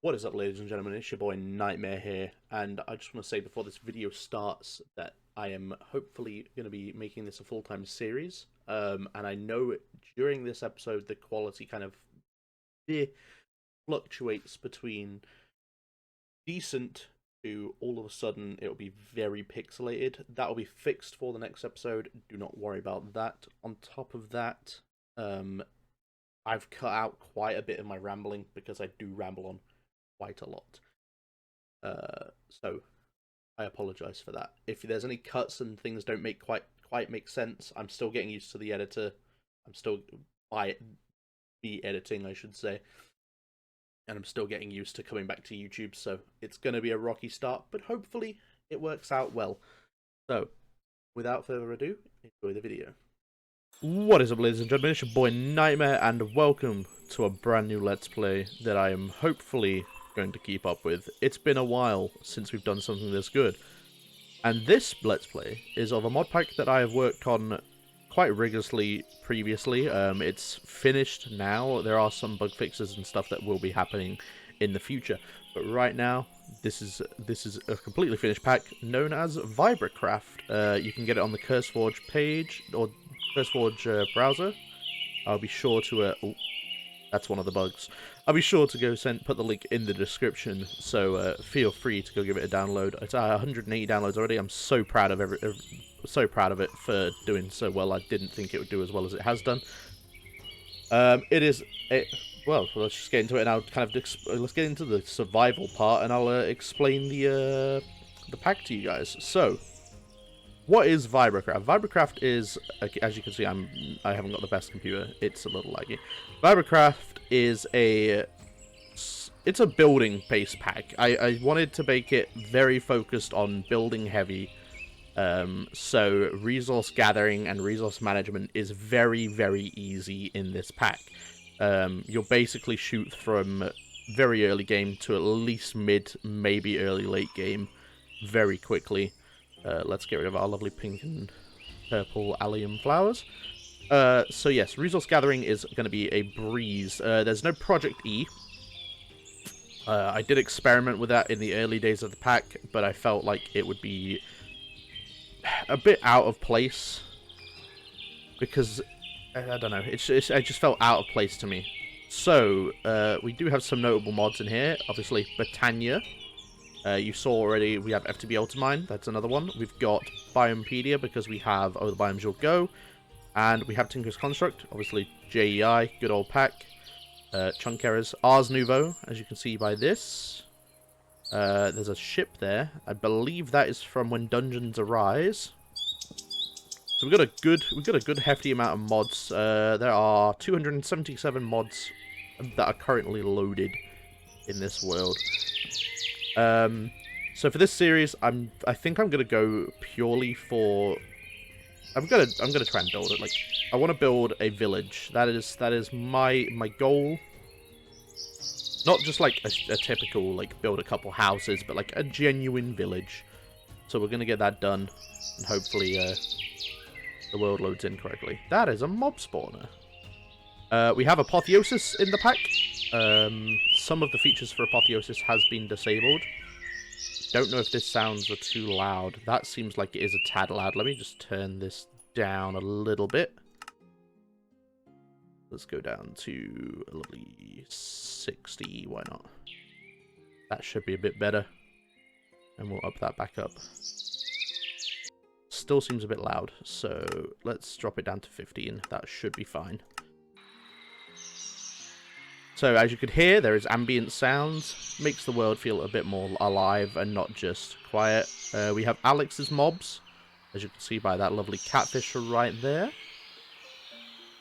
What is up, ladies and gentlemen? It's your boy Nightmare here, and I just want to say before this video starts that I am hopefully going to be making this a full-time series. And I know during this episode the quality kind of fluctuates between decent to all of a sudden it'll be very pixelated. That'll be fixed for the next episode. Do not worry about that. On top of that, I've cut out quite a bit of my rambling because I do ramble on quite a lot. So I apologize for that. If there's any cuts and things don't quite make sense, I'm still getting used to the editor. I'm still be editing, I should say. And I'm still getting used to coming back to YouTube, so it's going to be a rocky start, but hopefully it works out well. So, without further ado, enjoy the video. What is up, ladies and gentlemen? It's your boy Nightmare, and welcome to a brand new Let's Play that I am hopefully going to keep up with. It's been a while since we've done something this good. And this Let's Play is of a mod pack that I have worked on quite rigorously previously. It's finished now. There are some bug fixes and stuff that will be happening in the future. But right now, this is a completely finished pack known as VibraCraft. You can get it on the CurseForge page, or CurseForge browser. I'll be sure to... oh, that's one of the bugs. I'll be sure to go put the link in the description, so feel free to go give it a download. It's 180 downloads already. I'm so proud of it for doing so well. I didn't think it would do as well as it has done. Well, let's just get into it, and I'll let's get into the survival part, and I'll explain the pack to you guys. So, what is VibraCraft? VibraCraft is, as you can see, I haven't got the best computer. It's a little laggy. VibraCraft is it's a building-based pack. I wanted to make it very focused on building heavy. So resource gathering and resource management is very, very easy in this pack. You'll basically shoot from very early game to at least mid, maybe early late game very quickly. Let's get rid of our lovely pink and purple allium flowers. So yes, resource gathering is going to be a breeze. There's no Project E. I did experiment with that in the early days of the pack, but I felt like it would be a bit out of place, because I don't know, it just felt out of place to me. So we do have some notable mods in here. Obviously, Botania. You saw already we have FTB Ultimine. That's another one. We've got Biomepedia because we have the biomes you'll go, and we have Tinker's Construct. Obviously, JEI, good old pack. Chunk errors. Ars Nouveau, as you can see by this. There's a ship there. I believe that is from When Dungeons Arise. So we've got a good hefty amount of mods. There are 277 mods that are currently loaded in this world. So for this series, I think I'm gonna go purely for. I'm gonna try and build it. Like, I want to build a village. That is my goal. Not just like a typical, like, build a couple houses, but like a genuine village. So we're going to get that done, and hopefully the world loads in correctly. That is a mob spawner. We have Apotheosis in the pack. Some of the features for Apotheosis has been disabled. Don't know if this sounds too loud. That seems like it is a tad loud. Let me just turn this down a little bit. Let's go down to a lovely 60, why not? That should be a bit better. And we'll up that back up. Still seems a bit loud, so let's drop it down to 15. That should be fine. So, as you could hear, there is ambient sounds. Makes the world feel a bit more alive and not just quiet. We have Alex's mobs, as you can see by that lovely catfish right there.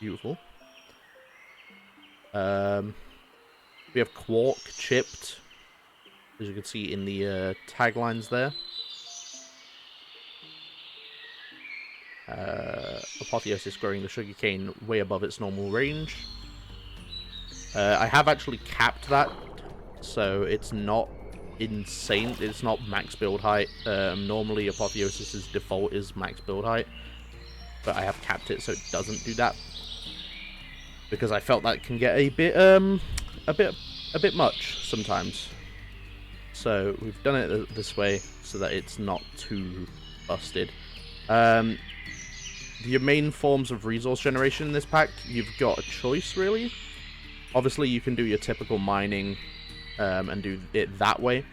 Beautiful. We have Quark chipped, as you can see in the taglines there. Apotheosis growing the sugarcane way above its normal range. I have actually capped that, so it's not insane. It's not max build height. Normally Apotheosis's default is max build height, but I have capped it so it doesn't do that, because I felt that can get a bit a bit much sometimes. So we've done it this way so that it's not too busted. Your main forms of resource generation in this pack, you've got a choice, really. Obviously, you can do your typical mining and do it that way.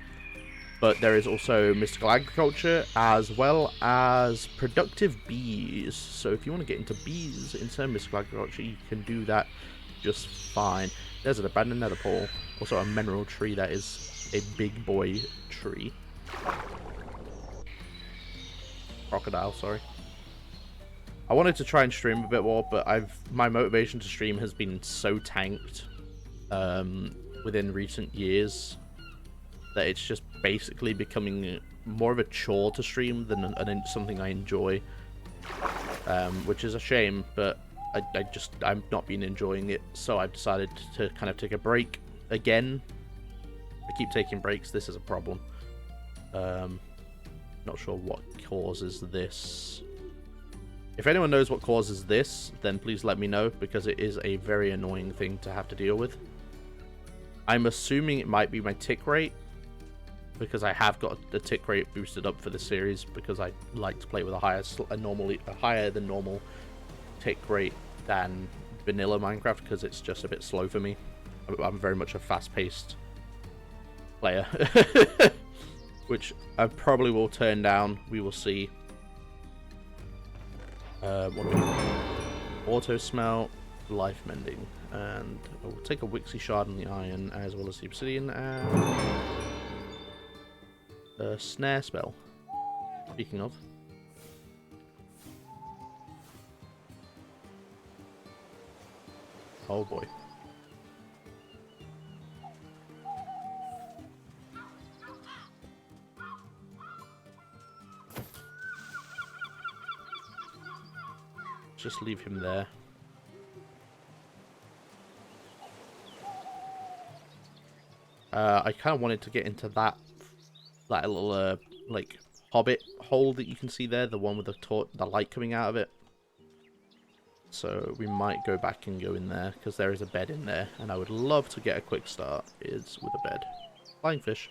But there is also mystical agriculture, as well as productive bees. So if you want to get into bees instead of mystical agriculture, you can do that just fine. There's an abandoned nether portal. Also a mineral tree that is a big boy tree. Crocodile, sorry. I wanted to try and stream a bit more, but my motivation to stream has been so tanked within recent years that it's just basically becoming more of a chore to stream than something I enjoy, which is a shame, but I'm not been enjoying it, so I've decided to kind of take a break again. I keep taking breaks. This is a problem. Not sure what causes this. If anyone knows what causes this, then please let me know, because it is a very annoying thing to have to deal with. I'm assuming it might be my tick rate, because I have got the tick rate boosted up for the series, because I like to play with a higher than normal tick rate than vanilla Minecraft, because it's just a bit slow for me. I'm very much a fast-paced player, which I probably will turn down. We will see. Auto smelt, life mending, and we'll take a Wixie shard and the iron, as well as the obsidian, and a snare spell. Speaking of, oh boy. Just leave him there. I kind of wanted to get into that little like hobbit hole that you can see there, the one with the light coming out of it. So we might go back and go in there, because there is a bed in there, and I would love to get a quick start is with a bed. Flying fish.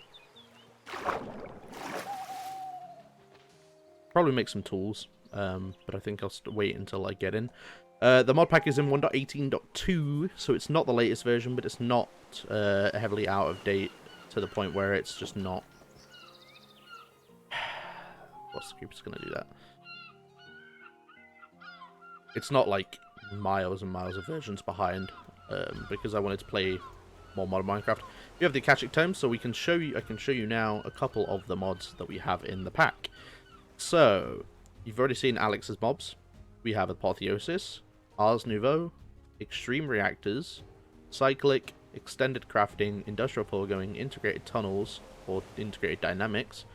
Probably make some tools. But I think I'll wait until I get in. The mod pack is in 1.18.2, so it's not the latest version, but it's not heavily out of date to the point where it's just not. What's the creeper's gonna do that? It's not like miles and miles of versions behind, because I wanted to play more modern Minecraft. We have the Akashic Tome, so I can show you now a couple of the mods that we have in the pack. So you've already seen Alex's mobs. We have Apotheosis, Ars Nouveau, Extreme Reactors, Cyclic, Extended Crafting, Industrial Foregoing, Integrated Tunnels, or Integrated Dynamics,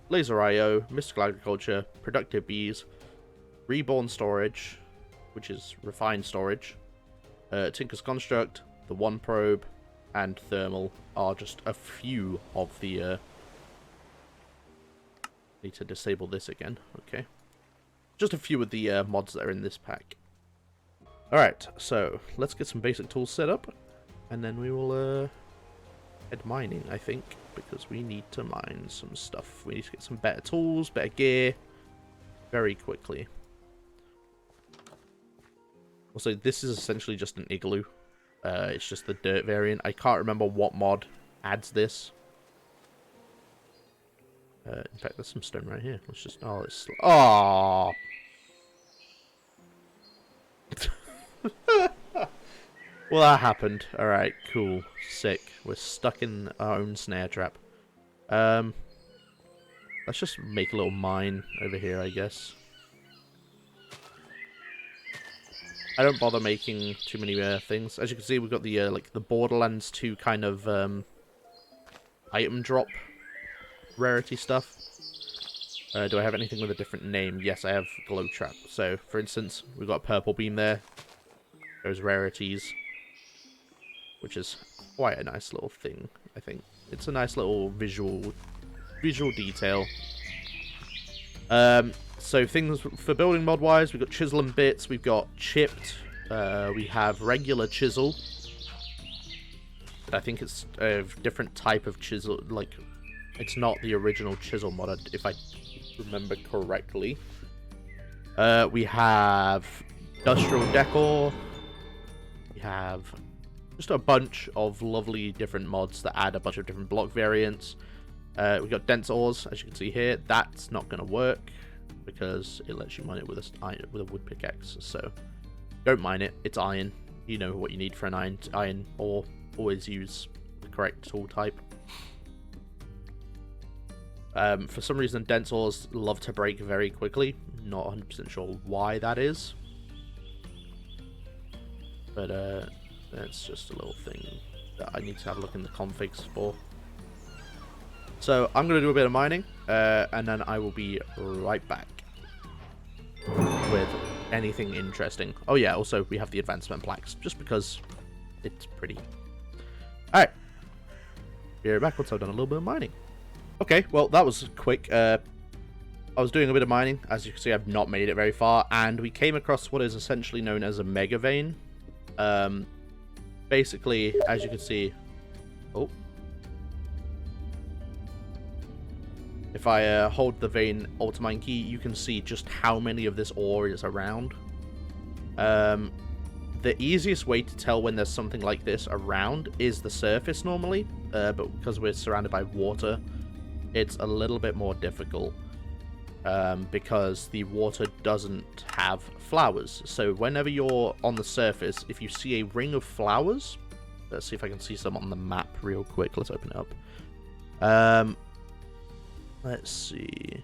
Laser IO, Mystical Agriculture, Productive Bees, Reborn Storage, which is Refined Storage, Tinker's Construct, the One Probe, and Thermal are just a few of the... Need to disable this again, okay. Just a few of the mods that are in this pack. Alright, so let's get some basic tools set up, and then we will head mining, I think, because we need to mine some stuff. We need to get some better tools, better gear, very quickly. Also, this is essentially just an igloo. It's just the dirt variant. I can't remember what mod adds this. In fact, there's some stone right here. Let's just... Oh, it's... Oh! Well, that happened. Alright, cool. Sick. We're stuck in our own snare trap. Let's just make a little mine over here, I guess. I don't bother making too many things. As you can see, we've got the like the Borderlands 2 kind of item drop rarity stuff. Do I have anything with a different name? Yes, I have Glow Trap. So, for instance, we've got a purple beam there. Those rarities, which is quite a nice little thing, I think. It's a nice little visual detail. So things for building mod wise, we've got chisel and bits, we've got chipped, we have regular chisel. I think it's a different type of chisel. Like, it's not the original chisel mod, if I remember correctly. We have industrial decor. We have just a bunch of lovely different mods that add a bunch of different block variants. We got dense ores, as you can see here. That's not going to work because it lets you mine it with a wood pickaxe. So don't mine it. It's iron. You know what you need for an iron ore. Always use the correct tool type. For some reason, dense ores love to break very quickly. Not 100% sure why that is. But that's just a little thing that I need to have a look in the configs for. So I'm going to do a bit of mining, and then I will be right back with anything interesting. Oh yeah, also we have the advancement plaques, just because it's pretty. Alright, be right back once I've done a little bit of mining. Okay, well that was quick. I was doing a bit of mining. As you can see, I've not made it very far, and we came across what is essentially known as a mega vein. Basically, as you can see, if I hold the vein ultimine key, you can see just how many of this ore is around. The easiest way to tell when there's something like this around is the surface normally, but because we're surrounded by water, it's a little bit more difficult, because the water doesn't have flowers. So whenever you're on the surface, if you see a ring of flowers, let's see if I can see some on the map real quick. Let's open it up. Let's see.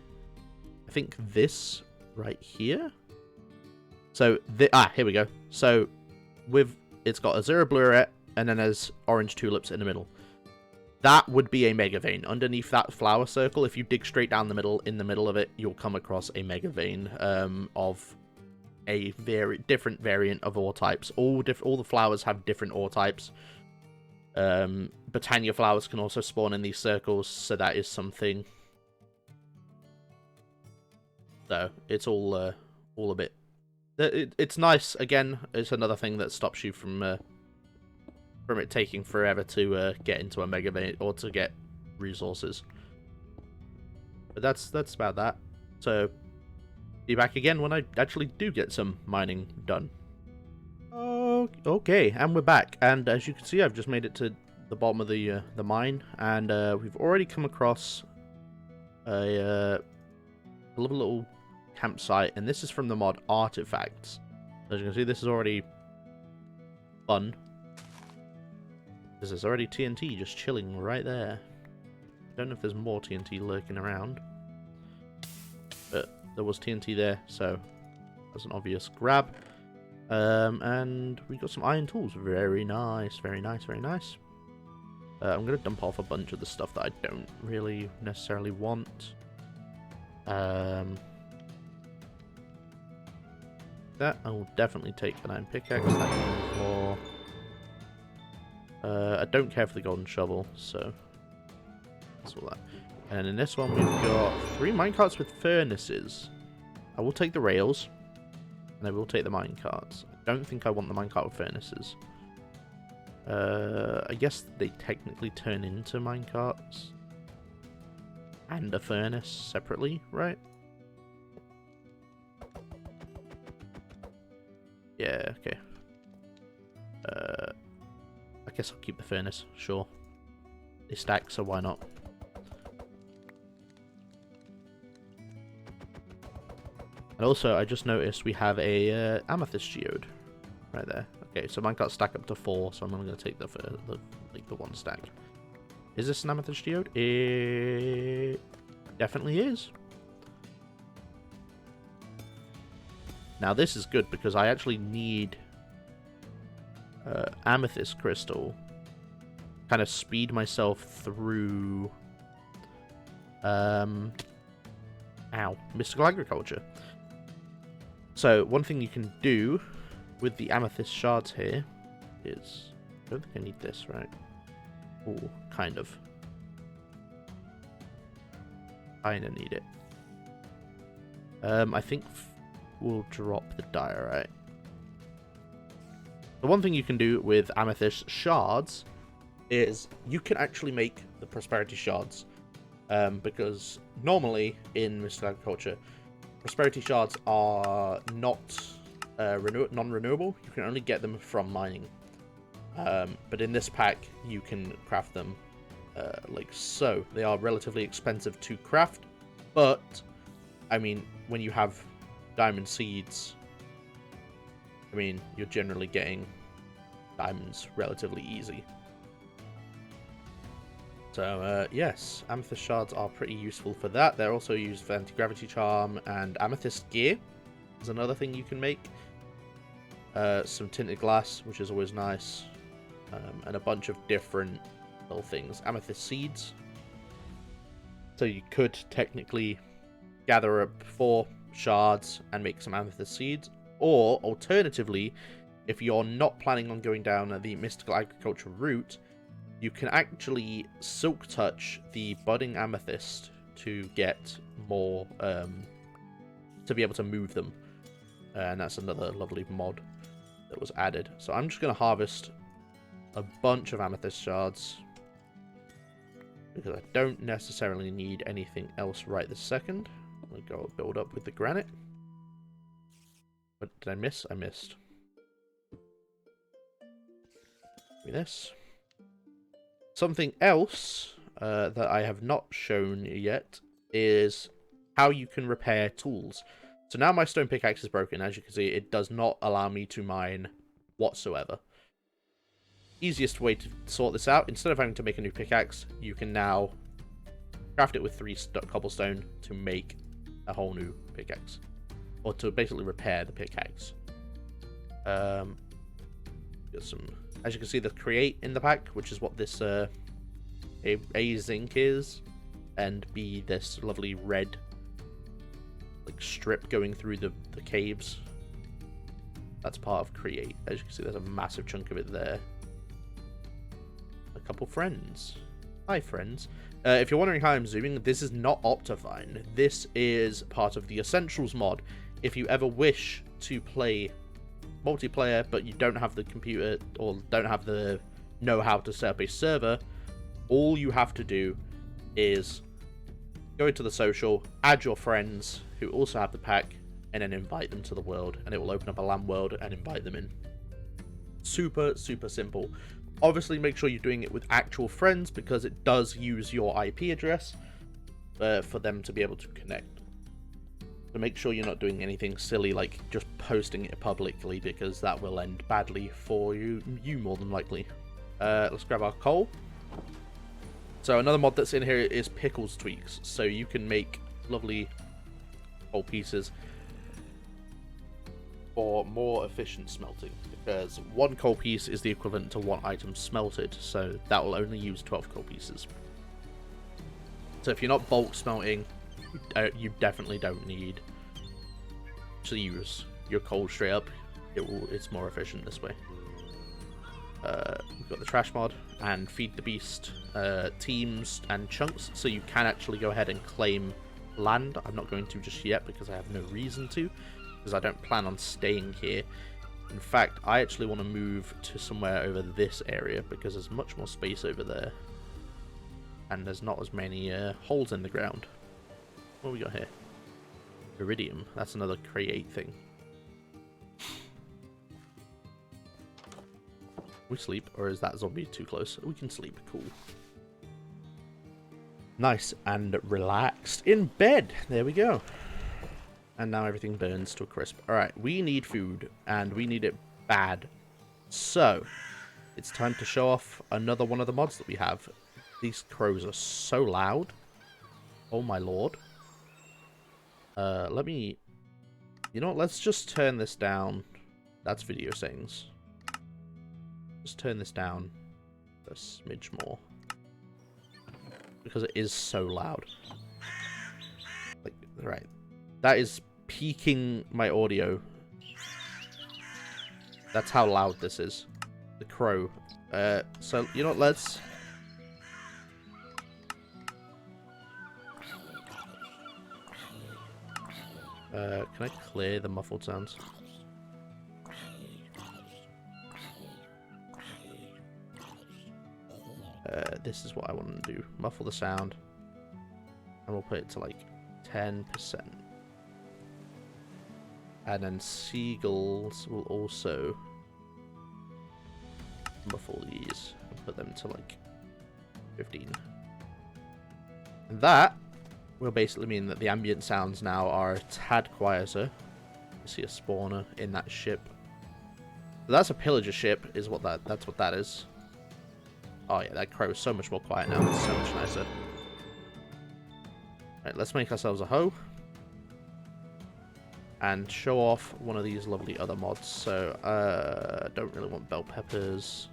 I think this right here. So here we go. So it's got Azura Blurette, and then there's orange tulips in the middle. That would be a mega vein. Underneath that flower circle, if you dig straight down the middle, in the middle of it, you'll come across a mega vein of a very different variant of ore types. All the flowers have different ore types. Botania flowers can also spawn in these circles, so that is something. So it's all a bit. It's nice. Again, it's another thing that stops you from it taking forever to get into a mega vein or to get resources. But that's about that. So be back again when I actually do get some mining done. Okay, and we're back. And as you can see, I've just made it to the bottom of the mine, and we've already come across a little campsite, and this is from the mod Artifacts. As you can see, this is already fun. This is already TNT just chilling right there. Don't know if there's more TNT lurking around, but there was TNT there, so that's an obvious grab. And we got some iron tools. Very nice, very nice, very nice. I'm going to dump off a bunch of the stuff that I don't really necessarily want. That I will definitely take an iron pickaxe. I don't care for the golden shovel, so that's all that. And in this one, we've got 3 minecarts with furnaces. I will take the rails, and I will take the minecarts. I don't think I want the minecart with furnaces. I guess they technically turn into minecarts and a furnace separately, right? Yeah, okay. I guess I'll keep the furnace, sure. They stack, so why not? And also, I just noticed we have a amethyst geode right there. Okay, so minecarts stack up to 4, so I'm only going to take the 1 stack. Is this an amethyst geode? It definitely is. Now this is good because I actually need amethyst crystal. Kind of speed myself through mystical agriculture. So one thing you can do with the amethyst shards here is, I don't think I need this, right? Oh, kind of. Kinda need it. I think we'll drop the diorite. The one thing you can do with amethyst shards is you can actually make the prosperity shards, because normally in Mystical Agriculture, prosperity shards are not non-renewable. You can only get them from mining. But in this pack, you can craft them like so. They are relatively expensive to craft, but I mean, when you have diamond seeds, I mean, you're generally getting diamonds relatively easy. So, yes, amethyst shards are pretty useful for that. They're also used for anti-gravity charm, and amethyst gear is another thing you can make. Some tinted glass, which is always nice, and a bunch of different little things. Amethyst seeds. So you could technically gather up 4 shards and make some amethyst seeds, or alternatively, if you're not planning on going down the mystical agriculture route, you can actually silk touch the budding amethyst to get more, to be able to move them. And that's another lovely mod that was added. So I'm just going to harvest a bunch of amethyst shards, because I don't necessarily need anything else right this second. I'm going to go build up with the granite. What did I miss? I missed. Give me this. Something else that I have not shown yet is how you can repair tools. So now my stone pickaxe is broken. As you can see, it does not allow me to mine whatsoever. Easiest way to sort this out, instead of having to make a new pickaxe, you can now craft it with 3 cobblestone to make a whole new pickaxe. Or to basically repair the pickaxe. Got some... As you can see, the create in the pack, which is what this A zinc is, and B this lovely red like strip going through the caves. That's part of create. As you can see, there's a massive chunk of it there. A couple friends. Hi, friends. If you're wondering how I'm zooming, this is not Optifine. This is part of the Essentials mod. If you ever wish to play multiplayer, but you don't have the computer or don't have the know-how to set up a server, all you have to do is go into the social, add your friends who also have the pack, and then invite them to the world, and it will open up a LAN world and invite them in. Super, super simple. Obviously, make sure you're doing it with actual friends, because it does use your IP address for them to be able to connect. So make sure you're not doing anything silly like just posting it publicly, because that will end badly for you more than likely. Let's grab our coal. So another mod that's in here is pickles tweaks. So you can make lovely coal pieces for more efficient smelting, because 1 coal piece is the equivalent to 1 item smelted, so that will only use 12 coal pieces. So if you're not bulk smelting, you definitely don't need to use your coal straight up. It's more efficient this way. We've got the trash mod and feed the beast teams and chunks, so you can actually go ahead and claim land. I'm not going to just yet because I have no reason to, because I don't plan on staying here. In fact, I actually want to move to somewhere over this area because there's much more space over there, and there's not as many holes in the ground. What we got here? Iridium. That's another create thing. We sleep, or is that zombie too close? We can sleep. Cool. Nice and relaxed in bed. There we go. And now everything burns to a crisp. Alright, we need food, and we need it bad. So, it's time to show off another one of the mods that we have. These crows are so loud. Oh my lord. Let me... You know what, let's just turn this down. That's video settings. Just turn this down a smidge more, because it is so loud. Like, right. That is peaking my audio. That's how loud this is. The crow. So, you know what, let's... can I clear the muffled sounds? This is what I want to do. Muffle the sound. And we'll put it to like 10%. And then seagulls will also muffle these and put them to like 15. And that will basically mean that the ambient sounds now are a tad quieter. You see a spawner in that ship. So that's a pillager ship, is what that's what that is. Oh yeah, that crow is so much more quiet now. It's so much nicer. Right, let's make ourselves a hoe. And show off one of these lovely other mods. So, don't really want bell peppers.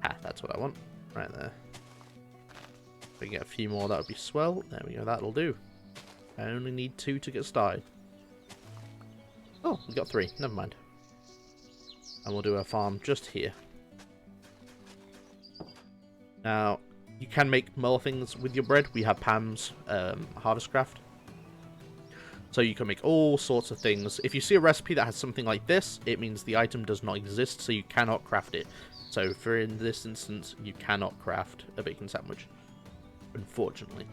Ah, that's what I want. Right there. If we can get a few more, that would be swell. There we go, that'll do. I only need 2 to get started. Oh, we got 3. Never mind. And we'll do a farm just here. Now, you can make more things with your bread. We have Pam's Harvest Craft. So you can make all sorts of things. If you see a recipe that has something like this, it means the item does not exist, so you cannot craft it. So for in this instance, you cannot craft a bacon sandwich, unfortunately.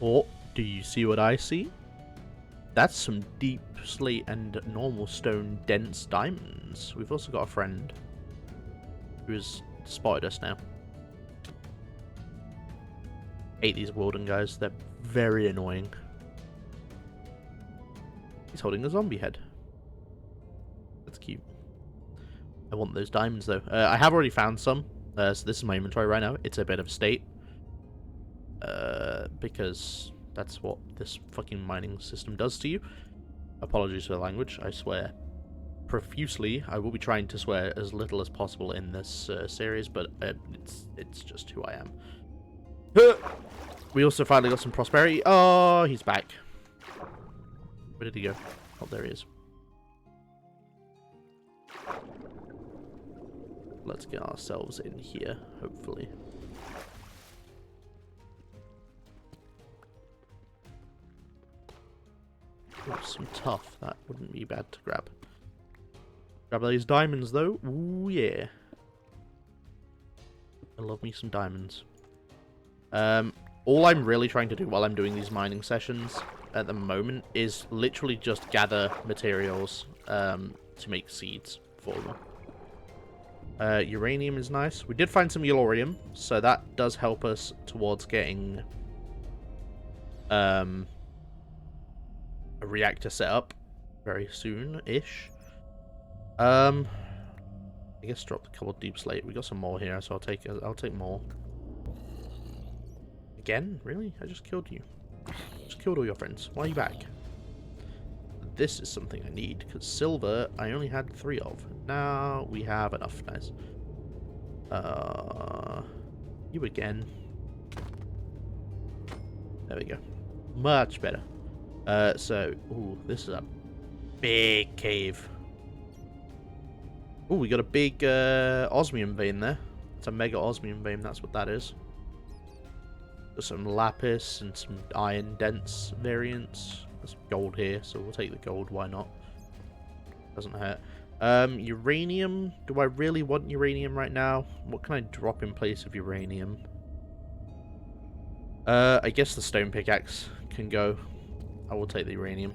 Or, do you see what I see? That's some deep slate and normal stone dense diamonds. We've also got a friend who has spotted us now. Hate these Wilden guys, they're very annoying. He's holding a zombie head. That's cute. I want those diamonds though. I have already found some, so this is my inventory right now. It's a bit of a state. Because that's what this fucking mining system does to you. Apologies for the language, I swear profusely. I will be trying to swear as little as possible in this series, but it's just who I am. We also finally got some prosperity. Oh, he's back. Where did he go? Oh, there he is. Let's get ourselves in here, hopefully. Oh, some tough. That wouldn't be bad to grab. Grab these diamonds, though. Ooh, yeah. I love me some diamonds. All I'm really trying to do while I'm doing these mining sessions at the moment is literally just gather materials to make seeds for them. Uranium is nice. We did find some yellorium, so that does help us towards getting a reactor set up very soon-ish. I guess drop a couple of deep slate. We got some more here, so I'll take more. Again? Really? I just killed you. Just killed all your friends. Why are you back? This is something I need, because silver I only had 3 of. Now we have enough. Nice. You again. There we go. Much better. Ooh, this is a big cave. Ooh, we got a big osmium vein there. It's a mega osmium vein, that's what that is. Got some lapis and some iron dense variants. There's gold here, so we'll take the gold, why not? Doesn't hurt. Uranium. Do I really want uranium right now? What can I drop in place of uranium? I guess the stone pickaxe can go. I will take the uranium.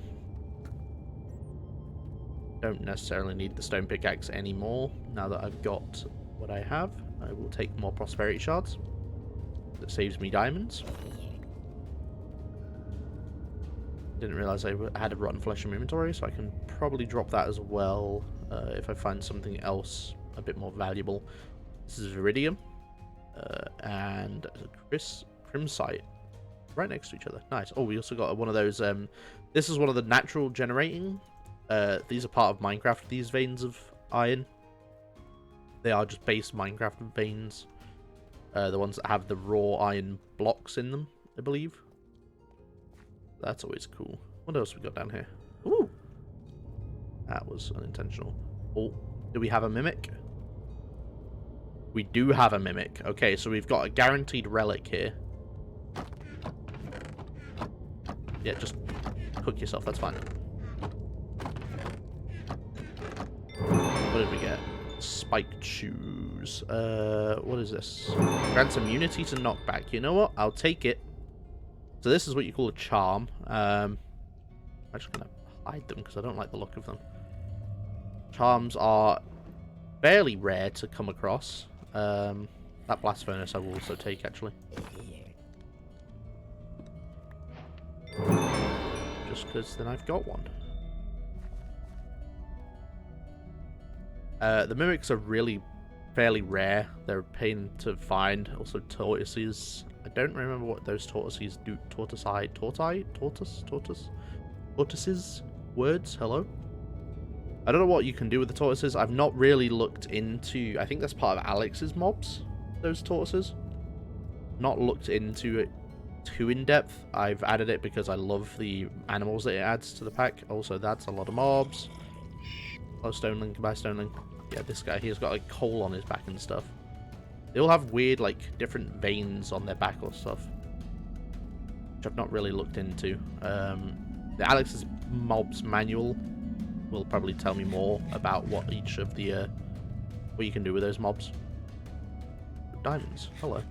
Don't necessarily need the stone pickaxe anymore. Now that I've got what I have, I will take more prosperity shards. That saves me diamonds. Didn't realize I had a rotten flesh in my inventory, so I can probably drop that as well if I find something else a bit more valuable. This is iridium and crimsite right next to each other. Nice. Oh, we also got one of those. This is one of the natural generating. These are part of Minecraft. These veins of iron. They are just base Minecraft veins. The ones that have the raw iron blocks in them, I believe. That's always cool. What else we got down here? Ooh! That was unintentional. Oh, do we have a mimic? We do have a mimic. Okay, so we've got a guaranteed relic here. Yeah, just cook yourself, that's fine. What did we get? spiked shoes. What is this? Grants immunity to knockback. You know what? I'll take it. So this is what you call a charm. I'm just gonna hide them because I don't like the look of them. Charms are fairly rare to come across. That blast furnace I will also take, actually. Just because then I've got one. The mimics are really fairly rare. They're a pain to find. Also tortoises. I don't remember what those tortoises do. Tortoises? Words? Hello? I don't know what you can do with the tortoises. I've not really looked into... I think that's part of Alex's mobs, those tortoises. Not looked into it too in-depth. I've added it because I love the animals that it adds to the pack. Also, that's a lot of mobs. Hello, Stoneling. Goodbye, Stoneling. Yeah, this guy, he's got like coal on his back and stuff. They all have weird, like, different veins on their back or stuff, which I've not really looked into. The Alex's mobs manual will probably tell me more about what each of the, what you can do with those mobs. Diamonds. Hello.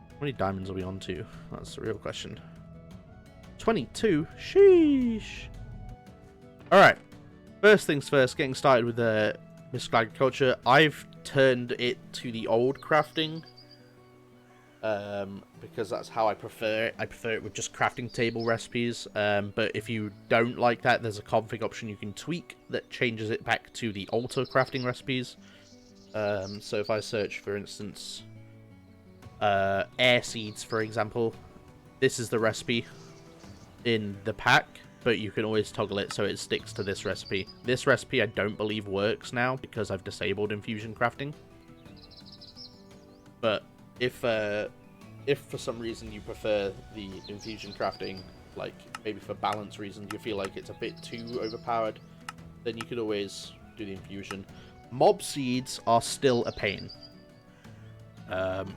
How many diamonds are we on to? That's the real question. 22? Sheesh. Alright. First things first, getting started with the Mystical Agriculture. I've turned it to the old crafting. Because that's how I prefer it. I prefer it with just crafting table recipes. But if you don't like that, there's a config option you can tweak that changes it back to the auto crafting recipes. So if I search, for instance, air seeds, for example, this is the recipe in the pack, but you can always toggle it so it sticks to this recipe. This recipe I don't believe works now because I've disabled infusion crafting. But if for some reason you prefer the infusion crafting, like maybe for balance reasons you feel like it's a bit too overpowered, then you could always do the infusion. Mob seeds are still a pain.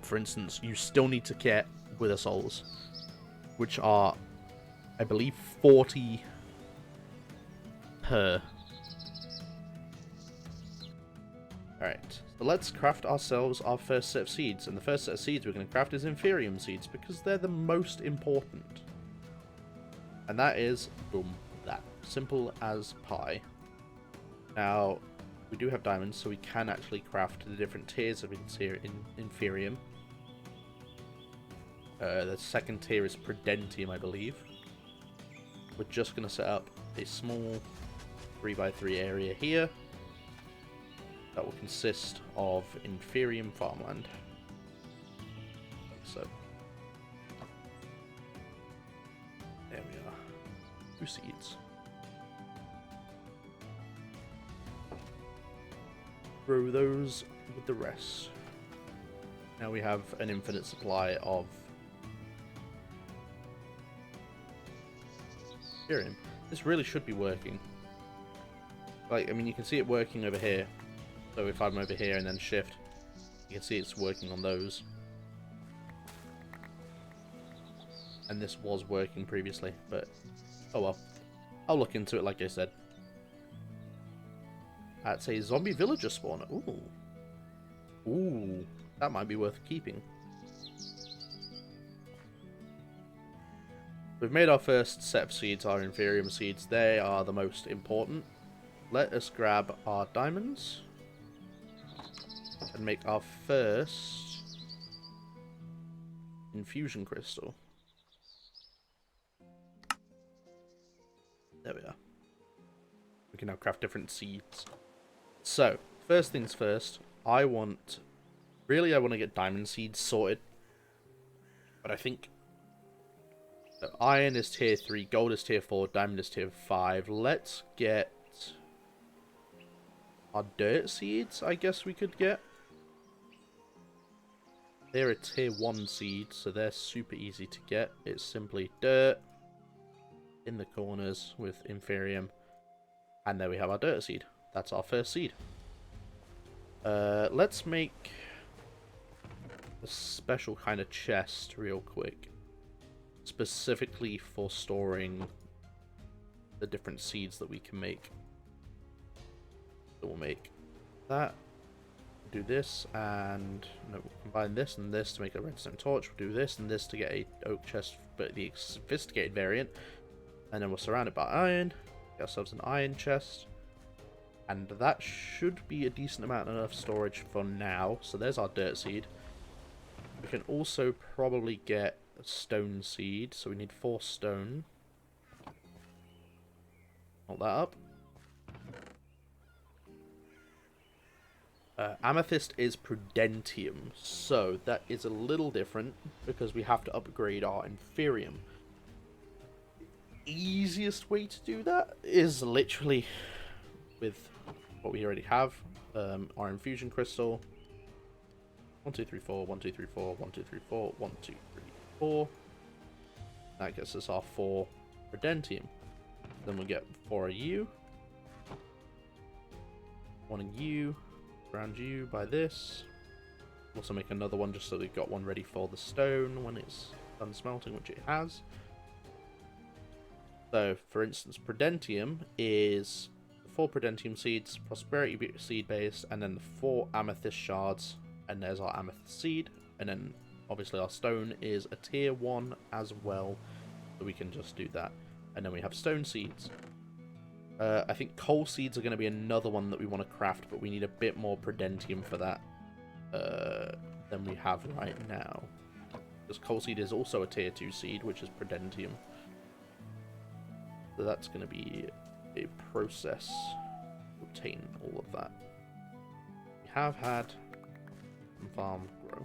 For instance, you still need to get Wither Souls, which are, I believe, 40 per. Alright, so let's craft ourselves our first set of seeds. And the first set of seeds we're going to craft is Inferium seeds, because they're the most important. And that is, boom, that. Simple as pie. Now, we do have diamonds, so we can actually craft the different tiers of Inferium. The second tier is Prudentium, I believe. We're just going to set up a small 3x3 area here that will consist of Inferium farmland. So, there we are. 2 seeds. Grow those with the rest. Now we have an infinite supply of Inferium. This really should be working. Like, I mean, you can see it working over here. So if I'm over here and then shift, you can see it's working on those. And this was working previously, but oh well. I'll look into it, like I said. That's a zombie villager spawner. Ooh. Ooh. That might be worth keeping. We've made our first set of seeds, our Inferium seeds. They are the most important. Let us grab our diamonds and make our first infusion crystal. There we are. We can now craft different seeds. So, first things first, I want to get diamond seeds sorted. But I think iron is tier 3, gold is tier 4, diamond is tier 5. Let's get our dirt seeds, I guess we could get. They're a tier 1 seed, so they're super easy to get. It's simply dirt in the corners with Inferium. And there we have our dirt seed. That's our first seed. Let's make a special kind of chest real quick. Specifically for storing the different seeds that we can make. So we'll make that. Do this, and no, we'll combine this and this to make a redstone torch. We'll do this and this to get a oak chest, but the sophisticated variant. And then we'll surround it by iron. Get ourselves an iron chest. And that should be a decent amount of storage for now. So there's our dirt seed. We can also probably get a stone seed. So we need 4 stone. Hold that up. Amethyst is Prudentium, so that is a little different because we have to upgrade our Inferium. Easiest way to do that is literally with what we already have, our Infusion Crystal. 1, 2, 3, 4, 1, 2, 3, 4, 1, 2, 3, 4, 1, 2, 3, 4. That gets us our 4 Prudentium. Then we get 4 of you. 1 of you. Around you by this. Also make another one just so we've got one ready for the stone when it's done smelting, which it has. So, for instance, Prudentium is 4 Prudentium seeds, Prosperity seed base, and then the 4 Amethyst shards, and there's our Amethyst seed. And then, obviously, our stone is a tier 1 as well, so we can just do that. And then we have stone seeds. I think coal seeds are going to be another one that we want to craft, but we need a bit more Prudentium for that than we have right now. Because coal seed is also a tier 2 seed, which is Prudentium. So that's going to be a process to obtain all of that. We have had some farm grow.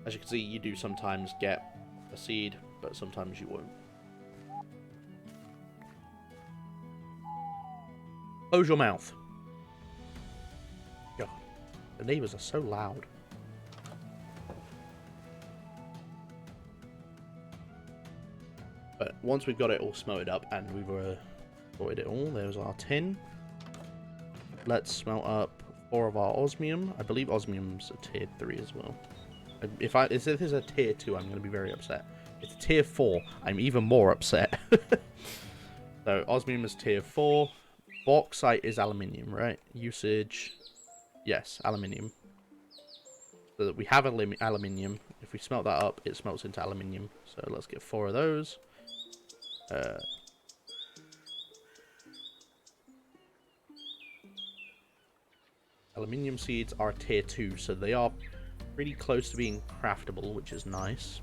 As you can see, you do sometimes get a seed, but sometimes you won't. Close your mouth. God, the neighbours are so loud. But once we've got it all smelted up and we've sorted it all, there's our tin. Let's smelt up 4 of our osmium. I believe osmium's a tier 3 as well. If this is a tier 2, I'm going to be very upset. If it's tier 4, I'm even more upset. So osmium is tier 4. Bauxite is aluminium, right? Usage, yes, aluminium. So that we have aluminium. If we smelt that up, it smelts into aluminium. So let's get 4 of those. Aluminium seeds are tier 2, so they are pretty close to being craftable, which is nice.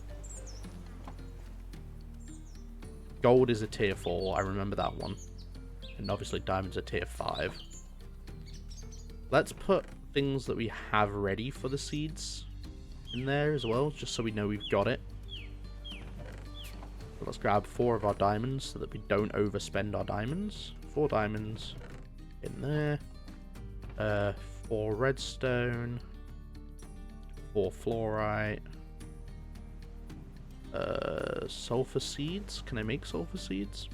Gold is a tier 4, I remember that one. And obviously diamonds are tier 5. Let's put things that we have ready for the seeds in there as well, just so we know we've got it. So let's grab 4 of our diamonds so that we don't overspend our diamonds. 4 diamonds in there. 4 redstone. 4 fluorite. Sulfur seeds. Can I make sulfur seeds?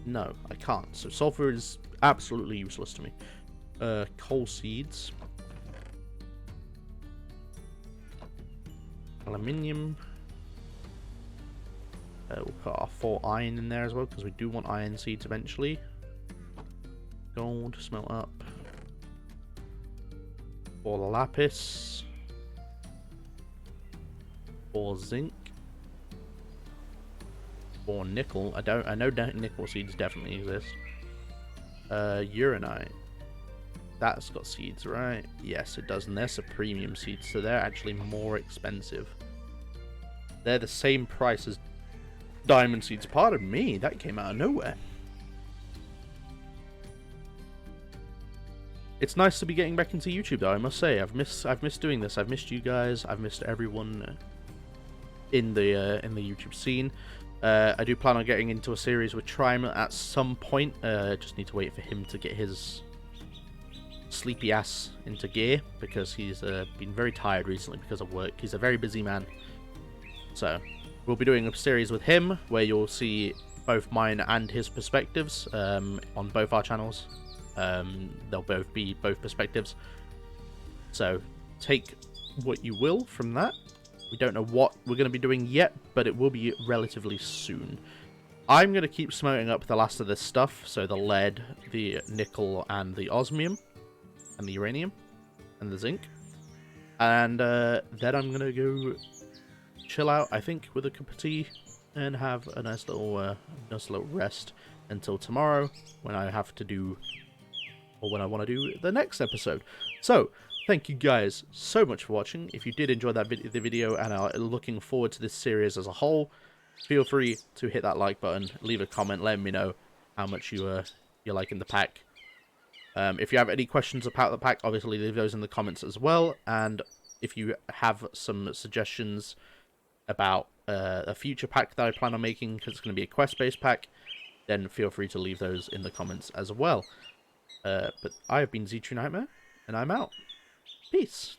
No, I can't. So sulfur is absolutely useless to me. Coal seeds. Aluminium. We'll put our 4 iron in there as well, because we do want iron seeds eventually. Gold, smelt up. 4 lapis. 4 zinc. 4 nickel. I know nickel seeds definitely exist. Uranite. That's got seeds, right? Yes, it does, and they're premium seeds, so they're actually more expensive. They're the same price as diamond seeds. Pardon me, that came out of nowhere. It's nice to be getting back into YouTube, though. I must say, I've missed doing this. I've missed you guys. I've missed everyone in the YouTube scene. I do plan on getting into a series with Trime at some point. Just need to wait for him to get his sleepy ass into gear, because he's been very tired recently because of work. He's a very busy man. So we'll be doing a series with him where you'll see both mine and his perspectives on both our channels. They'll both be both perspectives. So take what you will from that. We don't know what we're going to be doing yet, but it will be relatively soon. I'm going to keep smelting up the last of this stuff, so the lead, the nickel, and the osmium, and the uranium, and the zinc. And then I'm going to go chill out, I think, with a cup of tea, and have a nice little rest until tomorrow, when I have to do, or when I want to do the next episode. So, thank you guys so much for watching. If you did enjoy the video and are looking forward to this series as a whole, feel free to hit that like button, leave a comment, let me know how much you're liking the pack. If you have any questions about the pack, obviously leave those in the comments as well. And if you have some suggestions about a future pack that I plan on making, because it's going to be a quest-based pack, then feel free to leave those in the comments as well. But I have been Z True Nightmare, and I'm out. Peace.